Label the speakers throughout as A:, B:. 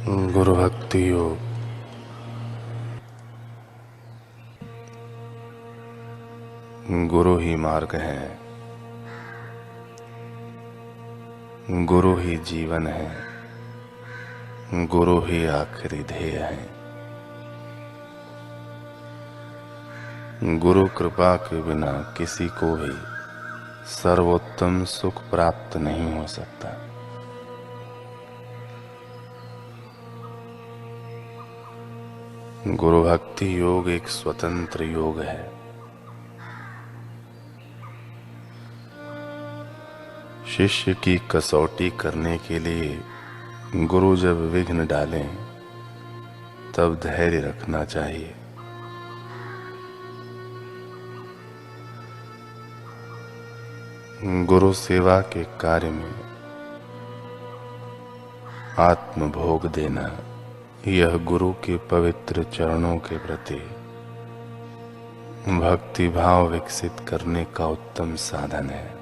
A: गुरु भक्ति योग। गुरु ही मार्ग है, गुरु ही जीवन है, गुरु ही आखिरी ध्येय है। गुरु कृपा के बिना किसी को भी सर्वोत्तम सुख प्राप्त नहीं हो सकता। गुरु भक्ति योग एक स्वतंत्र योग है। शिष्य की कसौटी करने के लिए गुरु जब विघ्न डालें तब धैर्य रखना चाहिए। गुरु सेवा के कार्य में आत्मभोग देना, यह गुरु के पवित्र चरणों के प्रति भक्ति भाव विकसित करने का उत्तम साधन है।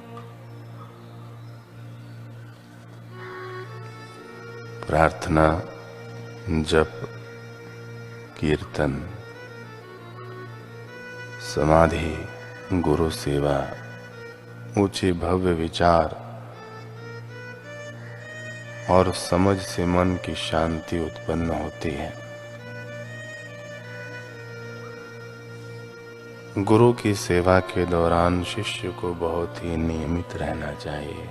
A: प्रार्थना, जप, कीर्तन, समाधि, गुरु सेवा, ऊंचे भव्य विचार और समझ से मन की शांति उत्पन्न होती है। गुरु की सेवा के दौरान शिष्य को बहुत ही नियमित रहना चाहिए।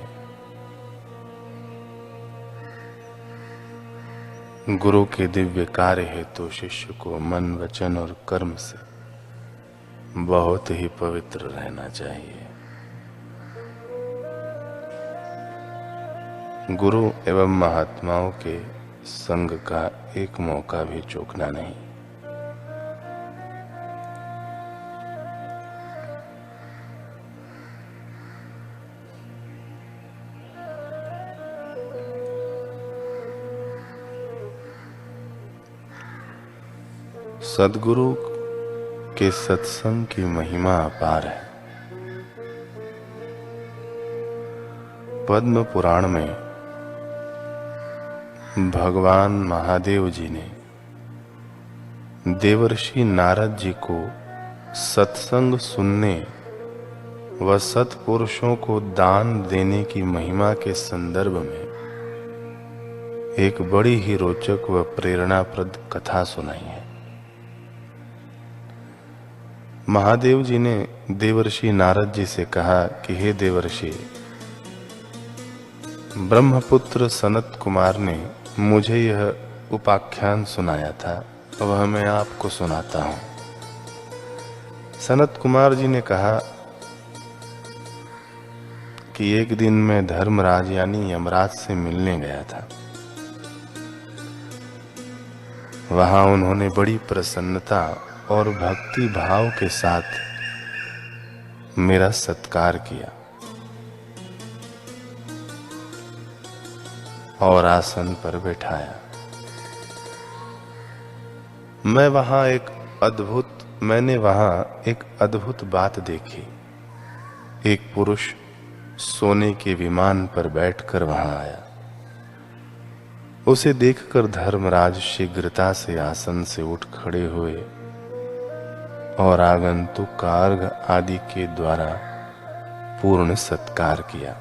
A: गुरु के दिव्य कार्य हेतु शिष्य को मन, वचन और कर्म से बहुत ही पवित्र रहना चाहिए। गुरु एवं महात्माओं के संग का एक मौका भी चूकना नहीं। सद्गुरु के सत्संग की महिमा अपार है। पद्म पुराण में भगवान महादेव जी ने देवर्षि नारद जी को सत्संग सुनने व सत्पुरुषों को दान देने की महिमा के संदर्भ में एक बड़ी ही रोचक व प्रेरणाप्रद कथा सुनाई है। महादेव जी ने देवर्षि नारद जी से कहा कि हे देवर्षि, ब्रह्मपुत्र सनत कुमार ने मुझे यह उपाख्यान सुनाया था, वह मैं आपको सुनाता हूं। सनत कुमार जी ने कहा कि एक दिन मैं धर्मराज यानी यमराज से मिलने गया था। वहां उन्होंने बड़ी प्रसन्नता और भक्ति भाव के साथ मेरा सत्कार किया और आसन पर बैठाया। मैंने वहां एक अद्भुत बात देखी। एक पुरुष सोने के विमान पर बैठकर वहां आया। उसे देखकर धर्मराज शीघ्रता से आसन से उठ खड़े हुए और आगंतुक का अर्घ आदि के द्वारा पूर्ण सत्कार किया।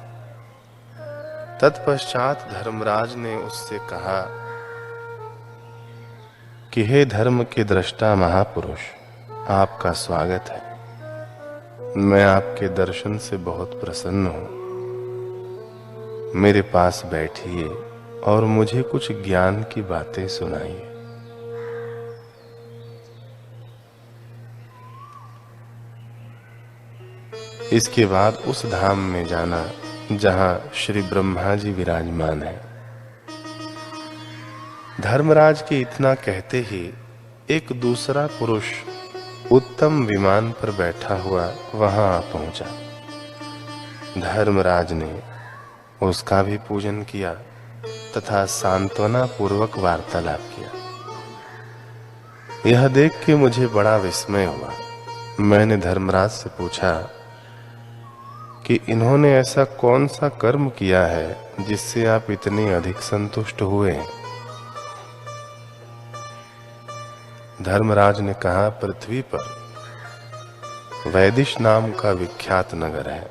A: तत्पश्चात धर्मराज ने उससे कहा कि हे धर्म के दृष्टा महापुरुष, आपका स्वागत है। मैं आपके दर्शन से बहुत प्रसन्न हूं। मेरे पास बैठिए और मुझे कुछ ज्ञान की बातें सुनाइए। इसके बाद उस धाम में जाना जहां श्री ब्रह्मा जी विराजमान है। धर्मराज के इतना कहते ही एक दूसरा पुरुष उत्तम विमान पर बैठा हुआ वहां आ पहुंचा। धर्मराज ने उसका भी पूजन किया तथा सांत्वना पूर्वक वार्तालाप किया। यह देख के मुझे बड़ा विस्मय हुआ। मैंने धर्मराज से पूछा कि इन्होंने ऐसा कौन सा कर्म किया है जिससे आप इतने अधिक संतुष्ट हुए हैं। धर्मराज ने कहा, पृथ्वी पर वैदिश नाम का विख्यात नगर है।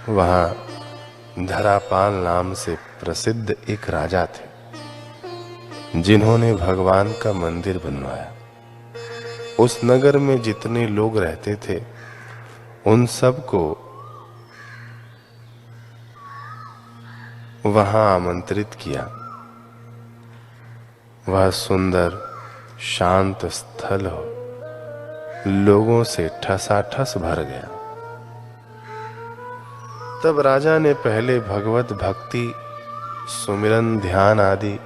A: वहां धरापाल नाम से प्रसिद्ध एक राजा थे, जिन्होंने भगवान का मंदिर बनवाया। उस नगर में जितने लोग रहते थे, उन सब को वहां आमंत्रित किया। वह सुंदर शांत स्थल हो लोगों से ठसाठस भर गया। तब राजा ने पहले भगवत भक्ति, सुमिरन, ध्यान आदि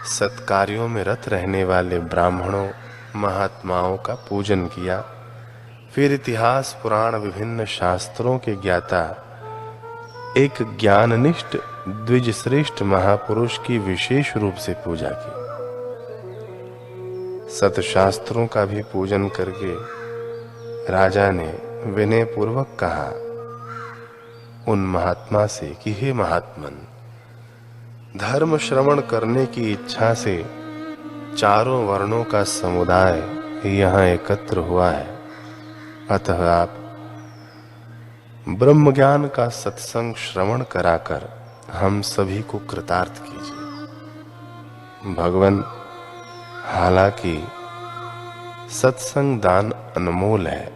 A: सत्कार्यों में रत रहने वाले ब्राह्मणों, महात्माओं का पूजन किया। फिर इतिहास, पुराण, विभिन्न शास्त्रों के ज्ञाता एक ज्ञाननिष्ठ द्विजश्रेष्ठ महापुरुष की विशेष रूप से पूजा की। सतशास्त्रों का भी पूजन करके राजा ने विनय पूर्वक कहा उन महात्मा से कि हे महात्मन, धर्म श्रवण करने की इच्छा से चारों वर्णों का समुदाय यहाँ एकत्र हुआ है। अतः आप ब्रह्म ज्ञान का सत्संग श्रवण कराकर हम सभी को कृतार्थ कीजिए। भगवान, हालांकि सत्संग दान अनमोल है,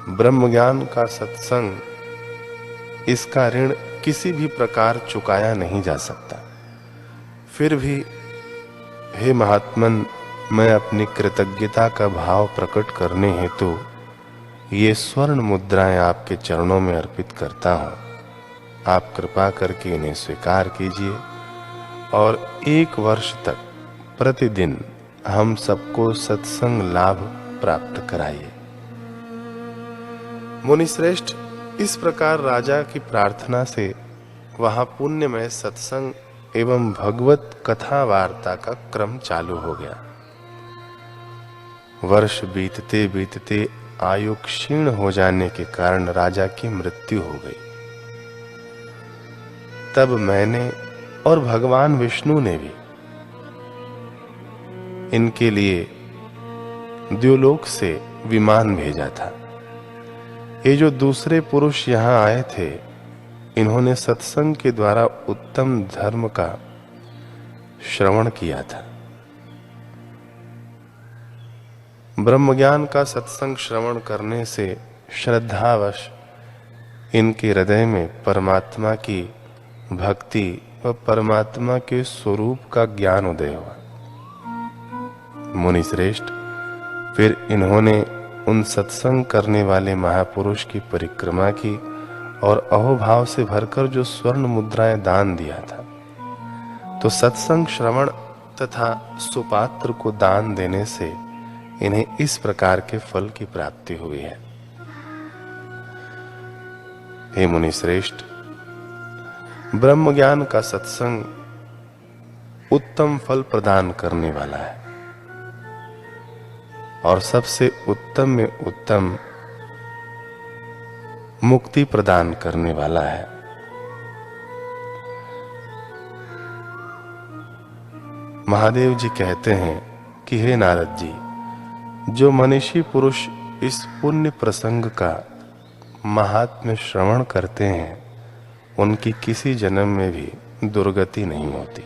A: ब्रह्म ज्ञान का सत्संग इसका ऋण किसी भी प्रकार चुकाया नहीं जा सकता। फिर भी हे महात्मन, मैं अपनी कृतज्ञता का भाव प्रकट करने हेतु ये स्वर्ण मुद्राएं आपके चरणों में अर्पित करता हूं। आप कृपा करके इन्हें स्वीकार कीजिए और 1 वर्ष तक प्रतिदिन हम सबको सत्संग लाभ प्राप्त कराइए। मुनिश्रेष्ठ, इस प्रकार राजा की प्रार्थना से वहां पुण्यमय सत्संग एवं भगवत कथा वार्ता का क्रम चालू हो गया। वर्ष बीतते बीतते आयु क्षीण हो जाने के कारण राजा की मृत्यु हो गई। तब मैंने और भगवान विष्णु ने भी इनके लिए द्युलोक से विमान भेजा था। ये जो दूसरे पुरुष यहां आए थे, इन्होंने सत्संग के द्वारा उत्तम धर्म का श्रवण किया था। ब्रह्मज्ञान का सत्संग श्रवण करने से श्रद्धावश इनके हृदय में परमात्मा की भक्ति व परमात्मा के स्वरूप का ज्ञान उदय हुआ। मुनिश्रेष्ठ, फिर इन्होंने उन सत्संग करने वाले महापुरुष की परिक्रमा की और अहोभाव से भरकर जो स्वर्ण मुद्राएं दान दिया था। तो सत्संग श्रवण तथा सुपात्र को दान देने से इन्हें इस प्रकार के फल की प्राप्ति हुई है। हे मुनिश्रेष्ठ, ब्रह्म ज्ञान का सत्संग उत्तम फल प्रदान करने वाला है और सबसे उत्तम में उत्तम मुक्ति प्रदान करने वाला है। महादेव जी कहते हैं कि हे नारद जी, जो मनीषी पुरुष इस पुण्य प्रसंग का महात्म्य श्रवण करते हैं, उनकी किसी जन्म में भी दुर्गति नहीं होती।